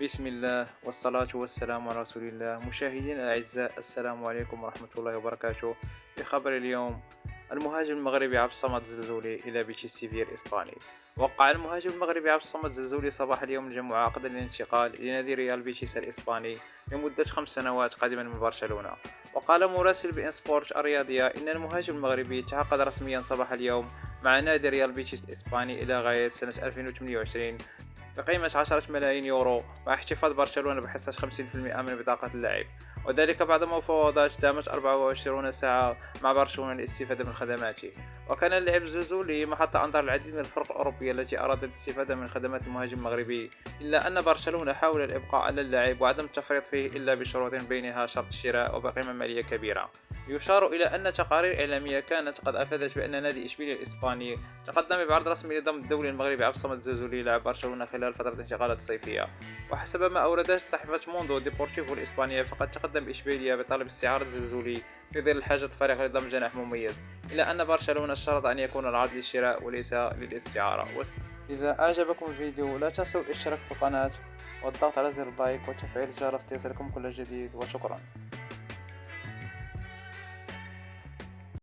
بسم الله والصلاة والسلام على رسول الله. مشاهدينا الأعزاء، السلام عليكم ورحمة الله وبركاته. في خبر اليوم: المهاجم المغربي عبد الصمد الزلزولي إلى بيتش السيفيا الإسباني. وقع المهاجم المغربي عبد الصمد الزلزولي صباح اليوم الجمعة عقدا للانتقال لنادي ريال بيتيس الإسباني لمدة 5 سنوات قادما من برشلونة. وقال مراسل بإن سبورت الرياضية إن المهاجم المغربي تعاقد رسميا صباح اليوم مع نادي ريال بيتيس الإسباني إلى غاية سنة 2028 بقيمة 10 ملايين يورو، مع احتفاظ برشلونة بحصة 50% من بطاقة اللاعب، وذلك بعد مفاوضات دامت 24 ساعة مع برشلونة للاستفادة من خدماته. وكان اللاعب الزلزولي محط أنظار العديد من الفرق الأوروبية التي أرادت الاستفادة من خدمات المهاجم المغربي، إلا أن برشلونة حاول الإبقاء على اللاعب وعدم التفريط فيه إلا بشروط بينها شرط الشراء وبقيمة مالية كبيرة. يشار إلى أن تقارير إعلامية كانت قد أفادت بأن نادي إشبيلية الإسباني تقدم بعرض رسمي لضم الدولي المغربي عبد الصمد الزلزولي لاعب برشلونة خلال فترة الانتقالات الصيفية. وحسب ما أوردت صحيفة موندو ديبورتيفو الإسبانية، فقد تقدم إشبيلية بطلب استعارة الزلزولي في ظل الحاجة الفريق لضم جناح مميز، إلا أن برشلونة اشترط أن يكون العرض للشراء وليس للاستعارة. إذا أعجبكم الفيديو لا تنسوا الاشتراك في القناة والضغط على زر لايك وتفعيل الجرس ليصلكم كل جديد، وشكرا.